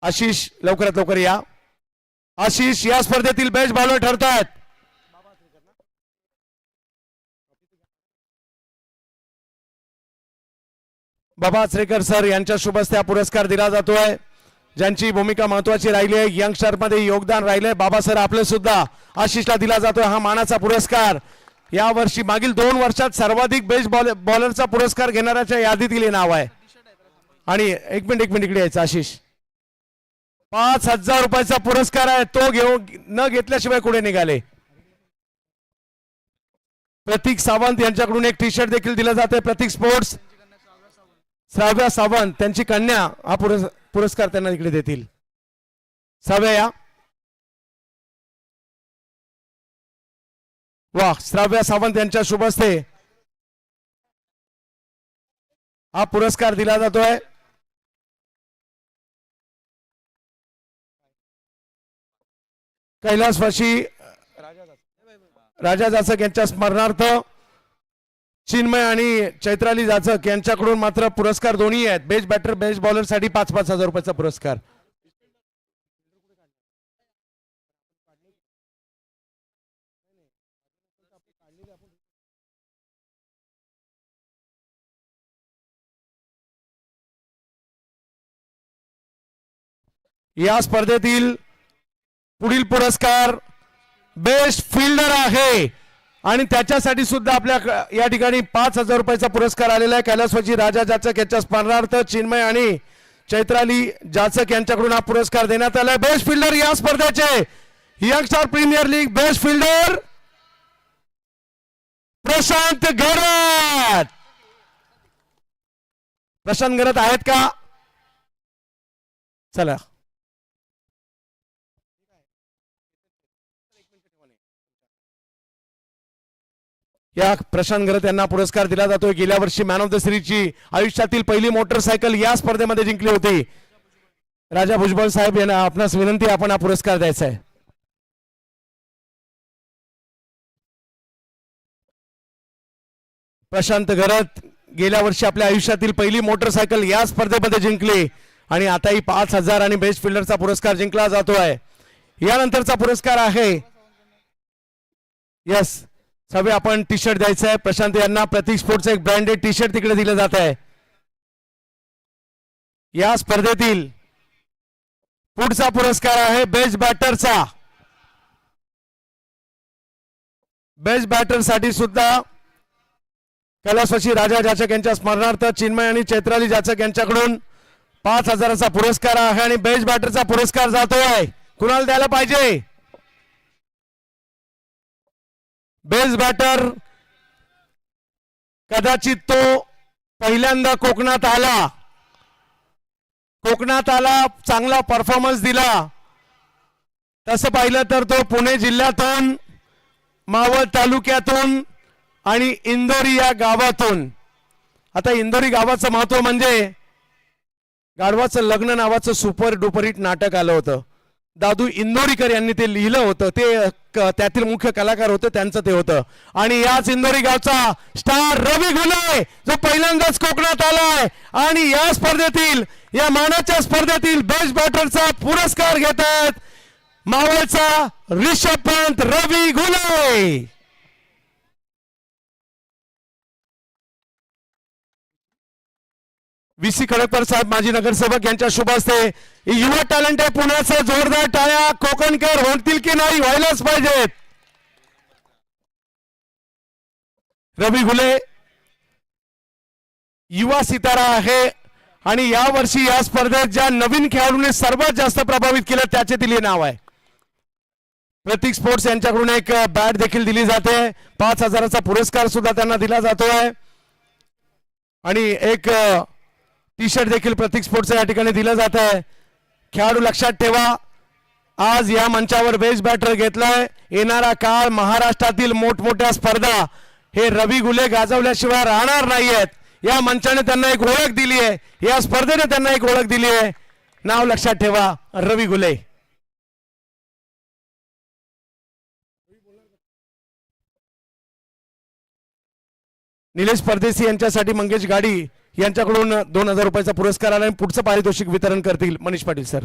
आशिष लवकरात लवकर या. आशिष या स्पर्धेतील बेस्ट बॉलर ठरतायत. बाबा आचरेकर सर यांच्या शुभ हस्ते हा पुरस्कार दिला जातोय. ज्यांची भूमिका महत्वाची राहिली आहे, यंगस्टर मध्ये योगदान राहिले, बाबा सर आपले सुद्धा आशिषला दिला जातोय हा मानाचा पुरस्कार. या वर्षी मागील 2 वर्षात सर्वाधिक बेस्ट बॉलरचा पुरस्कार घेणाऱ्याच्या यादीतील हे नाव आहे. आणि एक मिनिट इकडे यायचं. आशिष 5,000 रुपयाचा पुरस्कार आहे, तो न घेतल्याशिवाय कुठे निघाले. प्रतीक सावंत यांच्याकडून एक टी शर्ट देखील दिलं जाते. प्रतीक स्पोर्ट्स श्राव्या सावंत त्यांची कन्या हा पुरस्कार त्यांना इकडे देतील. श्राव्या या. वा, श्राव्या सावंत यांच्या शुभ हस्ते हा पुरस्कार दिला जातोय. कैलासवासी राजा जाचक यांच्या स्मरणार्थ चिन्मय आणि चैत्राली जाचक यांच्याकडून मात्र पुरस्कार दोन्ही आहेत. बेस्ट बॅटर बेस्ट बॉलर साठी 5,000 रुपयाचा पुरस्कार. या स्पर्धेतील पुढील पुरस्कार बेस्ट फिल्डर आहे आणि त्याच्यासाठी सुद्धा आपल्या या ठिकाणी 5,000 रुपयाचा पुरस्कार आलेला आहे. कैलासवासी राजा जाचक यांच्या स्मरणार्थ चिन्मय आणि चैत्राली जाचक यांच्याकडून हा पुरस्कार देण्यात आलाय. बेस्ट फिल्डर या स्पर्धेचे youngstar premier league best fielder Prashant Garat. Prashant Garat आहेत का? चला. या प्रशांत गरत यांना पुरस्कार दिला जातोय. गेल्या वर्षी मॅन ऑफ द सिरीजची आयुष्यातील पहिली मोटरसायकल या स्पर्धेमध्ये जिंकली होती. राजा भुजबळ साहेब यांना आपणास विनंती, आपण हा पुरस्कार द्यायचा आहे. प्रशांत गरत गेल्या वर्षी आपल्या आयुष्यातील पहिली मोटरसायकल या स्पर्धेमध्ये जिंकली आणि आताही 5,000 आणि बेस्ट फिल्डरचा पुरस्कार जिंकला जातोय. यानंतरचा पुरस्कार आहे यस सगळे आपण टी शर्ट द्यायचं आहे. प्रशांत यांना प्रतीक स्पोर्ट्स एक ब्रँडेड टी शर्ट तिकडे दिलं जात आहे. या स्पर्धेतील पुढचा पुरस्कार आहे बेस्ट बॅटरचा. बेस्ट बॅटर साठी सुद्धा कैलासवासी राजा जाचक यांच्या स्मरणार्थ चिन्मय आणि चैत्राली जाचक यांच्याकडून 5,000चा पुरस्कार आहे आणि बेस्ट बॅटरचा पुरस्कार जातोय. कुणाला द्यायला पाहिजे? बेस्ट बॅटर कदाचित तो पहिल्यांदा कोकणात आला, चांगला परफॉर्मन्स दिला. तसं पाहिलं तर तो पुणे जिल्ह्यातून, मावळ तालुक्यातून आणि इंदोरी या गावातून. आता इंदोरी गावाचं महत्व म्हणजे गाढवाचं लग्न नावाचं सुपर डुपर हिट नाटक आलं होतं. दादू इंदोरीकर यांनी ते लिहिलं होतं. ते त्यातील मुख्य कलाकार होते, त्यांचं ते होतं. आणि याच इंदोरी गावचा स्टार रवी घुले जो पहिल्यांदाच कोकणात आलाय आणि या स्पर्धेतील, या मानाच्या स्पर्धेतील बेस्ट बॅटरचा पुरस्कार घेतात मावळचा ऋषभ पंत रवी घुले. VC खडककर साहेब माजी नगरसेवक यांच्या शुभ हस्ते युवा टॅलेंट आहे पुण्याचं. जोरदार टाळ्या कोकणकर होतील की नाही? व्हायलाच पाहिजेत. रवी घुले युवा सितारा आहे आणि या वर्षी या स्पर्धेत ज्या नवीन खेळाडूने सर्वात जास्त प्रभावित केलं त्याचे दिले नाव आहे. प्रतीक स्पोर्ट्स यांच्याकडून एक बॅट देखील दिली जाते. 5,000चा पुरस्कार सुद्धा त्यांना दिला जातोय आणि एक टी शर्ट देखील प्रतीक स्पोर्ट्स या ठिकाणी दिलं जात आहे. खेळाडू लक्षात ठेवा, आज या मंचावर बेस्ट बॅटर घेतलाय. येणारा काळ महाराष्ट्रातील मोठमोठ्या स्पर्धा हे रवी घुले गाजवल्याशिवाय राहणार नाहीयेत. या मंचाने त्यांना एक ओळख दिली आहे, या स्पर्धेने त्यांना एक ओळख दिली आहे. नाव लक्षात ठेवा, रवी घुले. निलेश परदेशी यांच्यासाठी मंगेश गाडी यांच्याकडून 2,000 रुपयाचा पुरस्कार आला आणि पुढचं पारितोषिक वितरण करतील मनीष पाटील सर.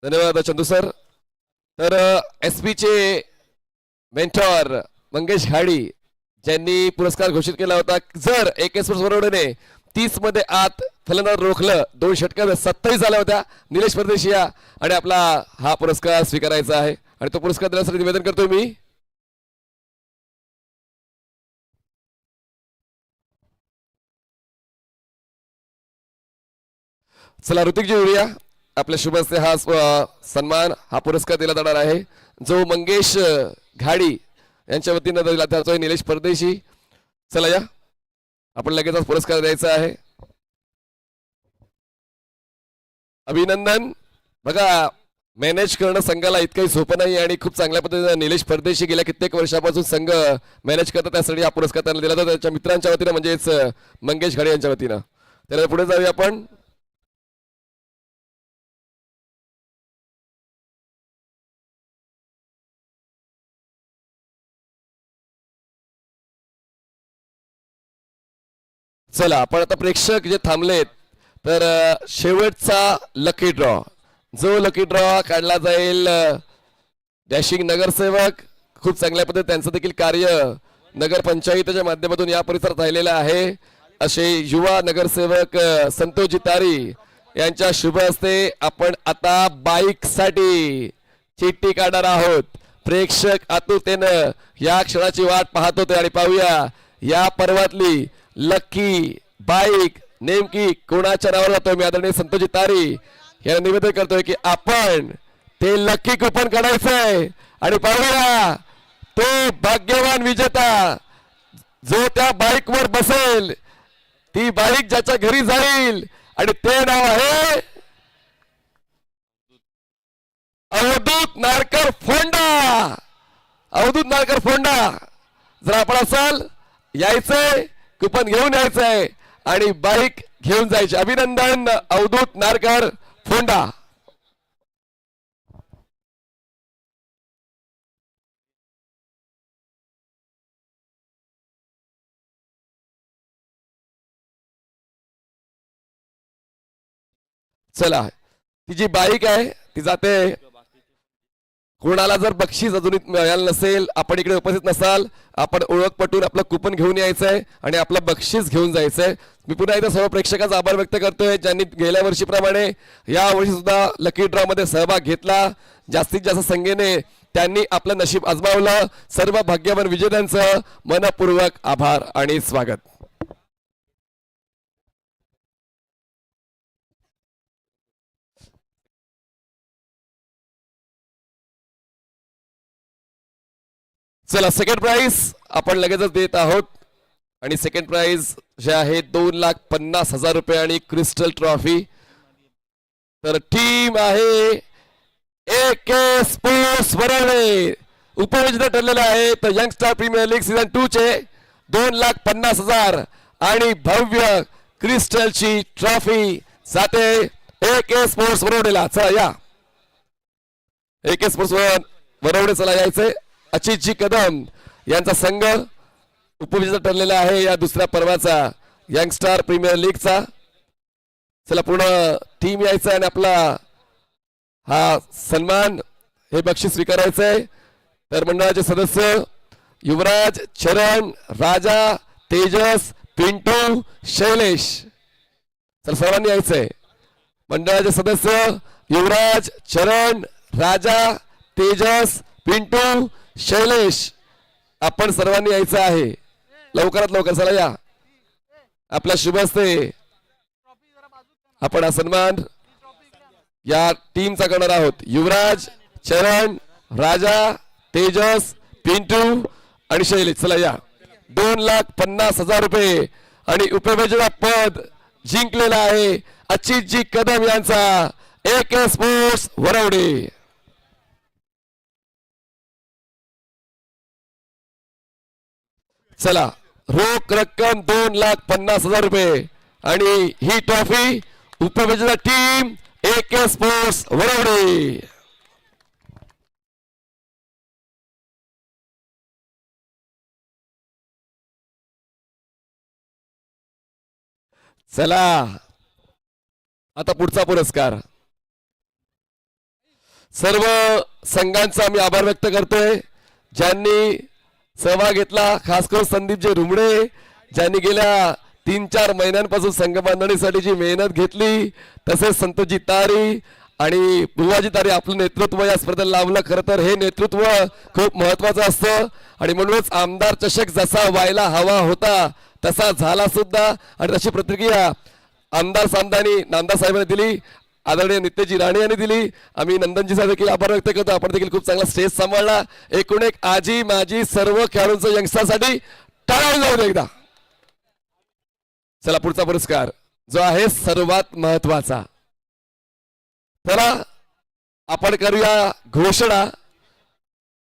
धन्यवाद चंदू सर. तर SP चे मेंटॉर मंगेश घाडी ज्यांनी पुरस्कार घोषित केला होता. जर AK स्पोर्ट्स बरोबरने 30 मध्ये आत फलंदाज रोखलं, 2 षटकात 27 झाल्या होत्या. निलेश परदेशी या आणि आपला हा पुरस्कार स्वीकारायचा आहे आणि तो पुरस्कार देण्यासाठी निवेदन करतोय मी. चला ऋतिकजी येऊया. आपल्या शुभ हस्ते हा सन्मान हा पुरस्कार दिला जाणार आहे जो मंगेश घाडी यांच्या वतीनं दिला जातोय. निलेश परदेशी, चला या आपण लगेचच पुरस्कार द्यायचा आहे. अभिनंदन. बघा मॅनेज करणं संघाला इतकंही सोपं नाही आणि खूप चांगल्या पद्धतीने निलेश परदेशी गेल्या कित्येक वर्षापासून संघ मॅनेज करतात. त्यासाठी हा पुरस्कार त्यांना दिला जातो त्याच्या मित्रांच्या वतीनं म्हणजेच मंगेश घाडी यांच्या वतीनं. त्याला पुढे जाऊया आपण. चला आपण आता प्रेक्षक जे थांबलेत तर शेवटचा लकी ड्रॉ, जो लकी ड्रॉ काढला जाईल डॅशिंग नगरसेवक, खूप चांगल्या पद्धतीने त्यांचं देखील कार्य नगर पंचायतीच्या माध्यमातून या परिसरात राहिलेलं आहे असे युवा नगरसेवक संतोषजी तारी यांच्या शुभ हस्ते आपण आता बाईक साठी चिठ्ठी काढणार आहोत. प्रेक्षक आतुरतेनं या क्षणाची वाट पाहत होते आणि पाहूया या पर्वातली लकी बाईक नेमकी कोणाच्या नावावर जातोय. मी आदरणीय संतोषजी तारी यांना निवेदन करतोय की आपण ते लकी कुपन काढायचंय आणि पाहूया तो भाग्यवान विजेता जो त्या बाईक वर बसेल, ती बाईक ज्याच्या घरी जाईल आणि ते नाव आहे अवधूत नारकर फोंडा. अवधूत नारकर फोंडा. जर आपण असाल यायचंय, कुपन घेऊन यायचंय आणि बाईक घेऊन जायची. अभिनंदन अवधूत नारकर फोंडा. चला ती जी बाईक आहे ती जाते. कोणाला जर बक्षीस अजून मिळालं नसेल, आपण इकडे उपस्थित नसाल, आपण ओळख पटून आपलं कुपन घेऊन यायचंय आणि आपलं बक्षीस घेऊन जायचंय. मी पुन्हा एकदा सर्व प्रेक्षकांचा आभार व्यक्त करतोय ज्यांनी गेल्या वर्षीप्रमाणे या वर्षी सुद्धा लकी ड्रॉ मध्ये सहभाग घेतला. जास्तीत जास्त संख्येने त्यांनी आपलं नशीब आजमावलं. सर्व भाग्यवान विजेत्यांचं मनपूर्वक आभार आणि स्वागत. चला सेकंड प्राइज आपण लगेचच देत आहोत आणि सेकंड प्राइज जे आहे 2,50,000 रुपये आणि क्रिस्टल ट्रॉफी. तर टीम आहे AK स्पोर्ट्स वरवडे उपविजेता ठरलेला आहे. तर यंगस्टार प्रीमियर लीग सीझन 2 चे 2,50,000 आणि भव्य क्रिस्टलची ट्रॉफी जाते AK स्पोर्ट्स वरवडेला. चला या AK स्पोर्ट्स वरवडे चला यायचंय. अचितजी कदम यांचा संघ उपविजेता ठरलेला आहे या दुसऱ्या पर्वाचा यंगस्टार प्रीमियर लीगचा. चला पूर्ण टीम यायचं आणि आपला हा सन्मान हे बक्षीस स्वीकारायचंय. तर मंडळाचे सदस्य युवराज, चरण, राजा, तेजस, पिंटू, शैलेश, चला सर्वांनी यायचंय. मंडळाचे सदस्य युवराज, चरण, राजा, तेजस, पिंटू, शैलेश, आपण सर्वांनी यायचं आहे. लवकरात लवकर चला या. आपल्या शुभ हस्ते आपण हा सन्मान या टीमचा करणार आहोत. युवराज, चरण, राजा, तेजस, पिंटू आणि शैलेश. चला या. 2,50,000 रुपये आणि उपविजेता पद जिंकलेला आहे अचितजी कदम यांचा AK स्पोर्ट्स वरवडे. चला रोख रक्कम 2,50,000 रुपये आणि ही ट्रॉफी उपविजेता टीम AK स्पोर्ट्स वरवडे. चला आता पुढचा पुरस्कार. सर्व संघांचा मी आभार व्यक्त करतोय ज्यांनी सहभाग घेतला. खास करून संदीपजी रुमडे ज्यांनी गेल्या 3-4 महिन्यांपासून संघ बांधणीसाठी जी मेहनत घेतली. तसेच संतोषजी तारी आणि बुवाजी तारी आपलं नेतृत्व या स्पर्धेला लावलं. खरं तर हे नेतृत्व खूप महत्वाचं असतं आणि म्हणूनच आमदार चषक जसा व्हायला हवा होता तसा झाला सुद्धा आणि तशी प्रतिक्रिया आमदार साहेबांनी दिली. आदरणीय नित्यजी राणे यांनी दिली. आम्ही नंदनजीचा देखील आभार व्यक्त करतो. आपण देखील खूप चांगला स्टेज सांभाळला. एकूण एक आजी माजी सर्व खेळाडूंचं यंगस्टरसाठी टाळ्या जाऊ दे एकदा. चला पुढचा पुरस्कार जो आहे सर्वात महत्वाचा. चला आपण करूया घोषणा.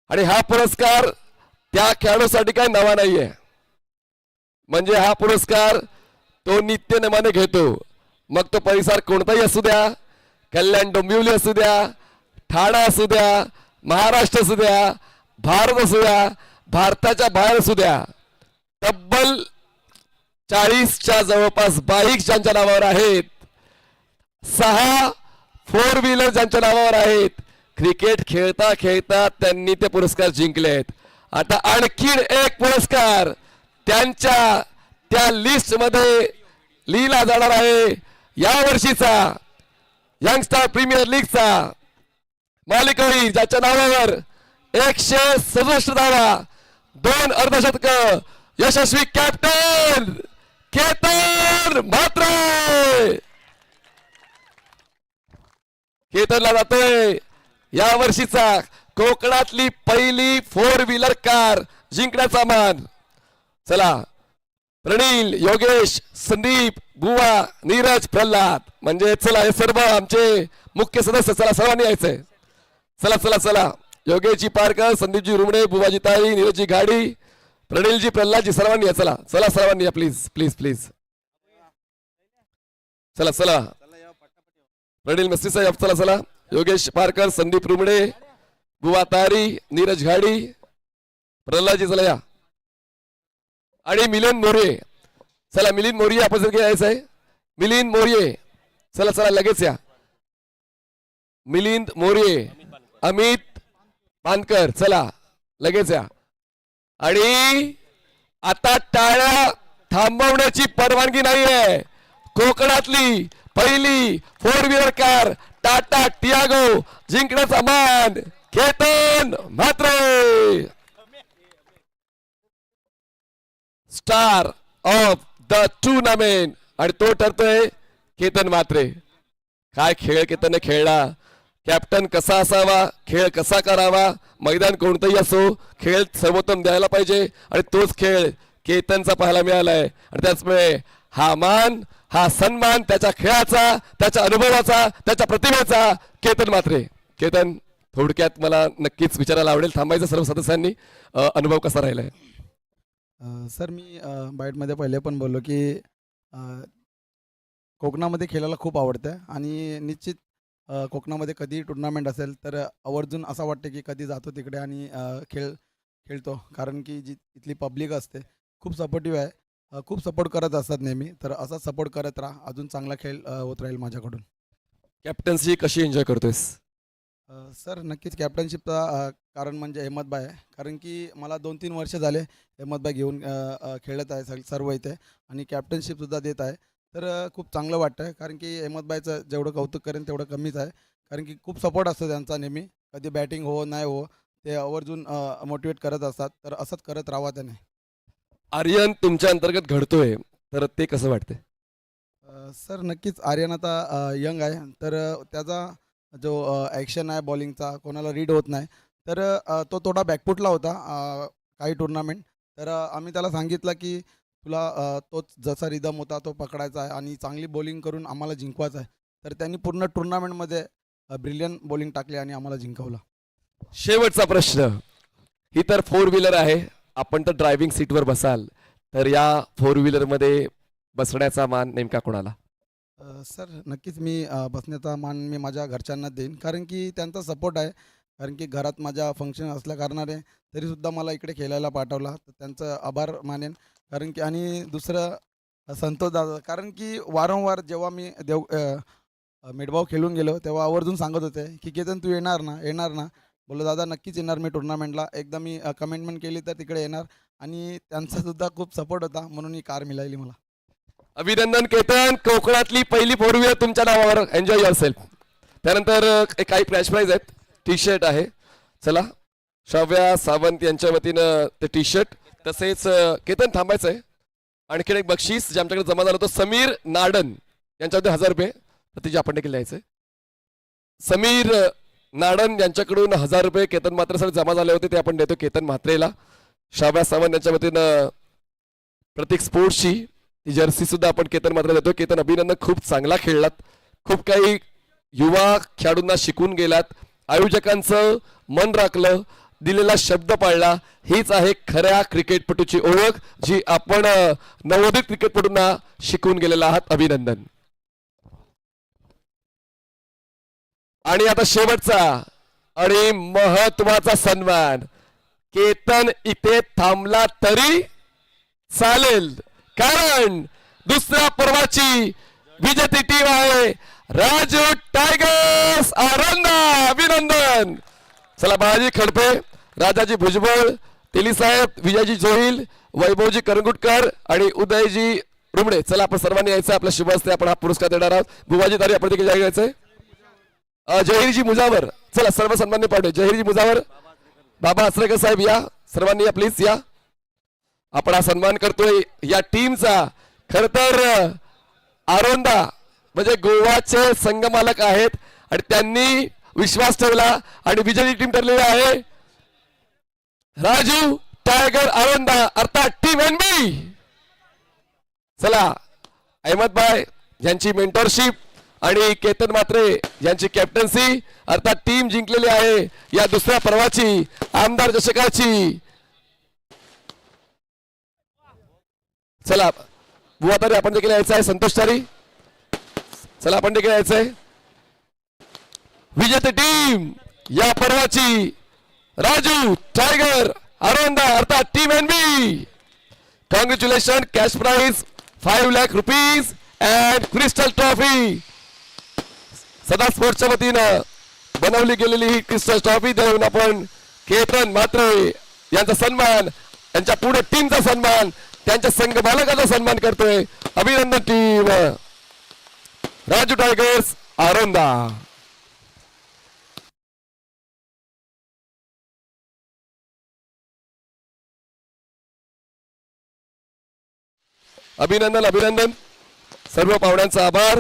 आणि हा पुरस्कार त्या खेळाडूसाठी काय नवा नाहीये. म्हणजे हा पुरस्कार तो नित्यनेमाने घेतो. मग तो परिसर कोणताही असू द्या, कल्याण डोंबिवली असू द्या, ठाणा असू द्या, महाराष्ट्र असू द्या, भारत असू द्या, भारताच्या बाहेर असू द्या. तब्बल 40च्या जवळपास बाईक ज्यांच्या नावावर आहेत, 6 4 व्हीलर ज्यांच्या नावावर आहेत, क्रिकेट खेळता खेळता त्यांनी ते पुरस्कार जिंकलेत. आता आणखीन एक पुरस्कार त्यांच्या त्या लिस्ट मध्ये लिहिला जाणार आहे. या वर्षीचा यंगस्टर प्रीमियर लीगचा मालिकवी ज्याच्या नावावर 167 धावा, 2 अर्धशतक, यशस्वी कॅप्टन केतन म्हात्रे. केतनला जातोय या वर्षीचा कोकणातली पहिली 4 व्हीलर कार जिंकण्याचा मान. चला प्रणील, योगेश, संदीप, बुवा, नीरज, प्रल्हाद, म्हणजे चला हे सर्व आमचे मुख्य सदस्य. चला सर्वांनी यायचंय. चला चला चला योगेशजी पारकर, संदीपजी रुमडे, बुवाजी ताई, नीरजजी गाडी, प्रणीलजी, प्रल्हादजी, सर्वांनी या. चला चला सर्वांनी या प्लीज प्लीज प्लीज. चला चला प्रणील मिस्त्री साहेब, चला चला. योगेश पारकर, संदीप रुमडे, बुवा तारी, नीरज घाडी, प्रल्हादजी, चला या. आणि मिलिंद मोर्ये. चला मिलिंद मोर्ये आपण जर यायचं आहे. मिलिंद मोर्ये, चला चला लगेच या. मिलिंद मोर्ये, अमित पानकर, चला लगेच या. आणि आता टाळ्या थांबवण्याची परवानगी नाहीये. कोकणातली पहिली 4 व्हीलर कार टाटा टियागो जिंकण्याचा मान Ketan Mhatre. Star of the tournament. आणि तो ठरतोय केतन म्हात्रे. काय खेळ केतनने खेळला. कॅप्टन कसा असावा, खेळ कसा करावा, मैदान कोणतंही असो, खेळ सर्वोत्तम द्यायला पाहिजे. आणि तोच खेळ केतनचा पाहायला मिळालाय. आणि त्याचमुळे हा मान, हा सन्मान त्याच्या खेळाचा, त्याच्या अनुभवाचा, त्याच्या प्रतिभेचा केतन म्हात्रे. केतन, थोडक्यात मला नक्कीच विचारायला आवडेल, थांबायचं सर्व सदस्यांनी, अनुभव कसा राहिलाय. सर मी बाईटमध्ये पहिले पण बोललो की कोकणामध्ये खेळायला खूप आवडतं. आणि निश्चित कोकणामध्ये कधी टुर्नामेंट असेल तर आवर्जून असं वाटतं की कधी जातो तिकडे आणि खेळतो. कारण की जी इथली पब्लिक असते खूप सपोर्टिव्ह आहे. खूप सपोर्ट करत असतात नेहमी. तर असा सपोर्ट करत राहा, अजून चांगला खेळ होत राहील माझ्याकडून. कॅप्टन्सी कशी एन्जॉय करतोयस. सर नक्कीच कॅप्टनशिपचा कारण म्हणजे अहमदभाई आहे. कारण की मला 2-3 वर्ष झाले अहमदभाई घेऊन खेळत आहे सर्व इथे. आणि कॅप्टनशिपसुद्धा देत आहे. तर खूप चांगलं वाटतं आहे. कारण की अहमदभाईचं जेवढं कौतुक करेन तेवढं कमीच आहे. कारण की खूप सपोर्ट असतो त्यांचा नेहमी. कधी बॅटिंग हो नाही हो ते आवर्जून मोटिवेट करत असतात. तर असंच करत राहावं त्याने. आर्यन तुमच्या अंतर्गत घडतोय तर ते कसं वाटतंय. सर नक्कीच आर्यन आता यंग आहे. तर त्याचा जो ॲक्शन आहे बॉलिंगचा कोणाला रीड होत नाही. तर तो थोडा बॅकफुटला होता काही टुर्नामेंट. तर आम्ही त्याला सांगितलं की तुला तोच जसा रिदम होता तो पकडायचा आहे आणि चांगली बॉलिंग करून आम्हाला जिंकवायचं आहे. तर त्यांनी पूर्ण टुर्नामेंटमध्ये ब्रिलियंट बॉलिंग टाकली आणि आम्हाला जिंकवलं. शेवटचा प्रश्न. ही तर 4 व्हीलर आहे, आपण तर ड्रायव्हिंग सीटवर बसाल, तर या 4 व्हीलरमध्ये बसण्याचा मान नेमका कोणाला. सर नक्कीच मी बसण्याचा मान मी माझ्या घरच्यांना देईन. कारण की त्यांचा सपोर्ट आहे. कारण की घरात माझ्या फंक्शन असल्या कारणाने तरीसुद्धा मला इकडे खेळायला पाठवला. तर त्यांचं आभार मानेन. कारण की आणि दुसरं संतोष दादा. कारण की वारंवार जेव्हा मी मेडभाव खेळून गेलो तेव्हा आवर्जून सांगत होते की केतन तू येणार ना येणार ना. बोललो दादा नक्कीच येणार मी टुर्नामेंटला. एकदा मी कमिटमेंट केली तर तिकडे येणार. आणि त्यांचासुद्धा खूप सपोर्ट होता म्हणून ही कार मिळाली मला. अभिनंदन केतन. कोकणातली पहिली 4 व्हीलर तुमच्या नावावर. Enjoy your self. त्यानंतर काही प्राइज आहेत. टी शर्ट आहे. चला श्राव्या सावंत यांच्या वतीनं ते टी शर्ट. तसेच केतन थांबायचं आहे. आणखीन एक बक्षीस जे आमच्याकडे जमा झालं होतं समीर नाडन यांच्यामध्ये 1000 रुपये. तर तिचे आपण देखील द्यायचं आहे. समीर नाडन यांच्याकडून 1000 रुपये केतन म्हात्रेसाठी जमा झाले होते, ते आपण देतो केतन म्हात्रेला. शाबास सावंत यांच्या वतीनं प्रतीक स्पोर्ट्सची ती जर्सी सुद्धा आपण केतन म्हात्रे देतो. केतन अभिनंदन, खूप चांगला खेळलात, खूप काही युवा खेळाडूंना शिकून गेलात, आयोजकांचं मन राखलं, दिलेला शब्द पाळला. हीच आहे खऱ्या क्रिकेटपटूची ओळख, जी आपण नवोदित क्रिकेटपटूंना शिकून गेलेला आहात. अभिनंदन. आणि आता शेवटचा आणि महत्वाचा सन्मान. केतन इथे थांबला तरी चालेल, कारण दुसऱ्या पर्वाची विजेती टीम आहे राजू टायगर्स आरंदा. अभिनंदन. चला बाळाजी खडपे, राजाजी भुजबळ, तेली साहेब, विजयजी जोहिल, वैभवजी करंगुटकर आणि उदयजी रुमडे. चला आपण सर्वांनी यायचं, आपल्या शुभ हस्ते आपण हा पुरस्कार देणार आहोत. बुवाजी तारी आपण देखील घ्यायचंय. जहीरजी मुजावर, चला सर्व सन्मान्य पाठवे. जहीरजी मुजावर, बाबा आसरेकर साहेब या, सर्वांनी या प्लीज या. आपण हा सन्मान करतोय या टीमचा. खर तर आरोंदा म्हणजे गोवाचे संघमालक आहेत आणि त्यांनी विश्वास ठेवला आणि विजयी टीम ठरलेली आहे राजू टायगर आरोंदा अर्थात टीम एनबी. चला अहमद भाई यांची मेंटरशिप आणि केतन म्हात्रे यांची कॅप्टन्सी अर्थात टीम जिंकलेली आहे या दुसऱ्या पर्वाची आमदार चषकाची. चला बुवा तारी आपण देखील यायचं आहे. संतोष तारी चला आपण देखील यायचं आहे. विजेते टीम या पर्वाची राजू टायगर आरोंदा अर्थात team NB. Congratulation. Cash prize 5 lakh rupees and crystal trophy. सदा स्पोर्ट्सच्या वतीनं बनवली गेलेली ही क्रिस्टल ट्रॉफी देऊन आपण केतन म्हात्रे यांचा सन्मान, यांच्या पुढे टीमचा सन्मान, त्यांच्या संघ मालकाचा सन्मान करतोय. अभिनंदन टीम राजू टायगर्स आरोंदा. अभिनंदन अभिनंदन. सर्व पाहुण्यांचा आभार.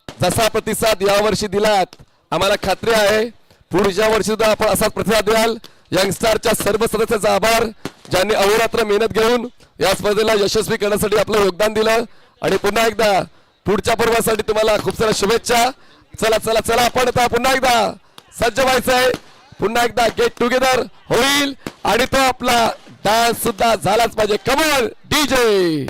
जसा प्रतिसाद यावर्षी दिलात आम्हाला खात्री आहे पुढच्या वर्षी सुद्धा आपण असाच प्रतिसाद द्याल. यंगस्टारच्या सर्व सदस्यांचा आभार, ज्यांनी अहोरात्र मेहनत घेऊन या स्पर्धेला यशस्वी करण्यासाठी आपलं योगदान दिलं. आणि पुन्हा एकदा पुढच्या पर्वासाठी तुम्हाला खूप साऱ्या शुभेच्छा. चला चला चला आपण आता पुन्हा एकदा सज्ज व्हायचंय. पुन्हा एकदा गेट टुगेदर होईल आणि तो आपला डान्स सुद्धा झालाच पाहिजे. Come on DJ.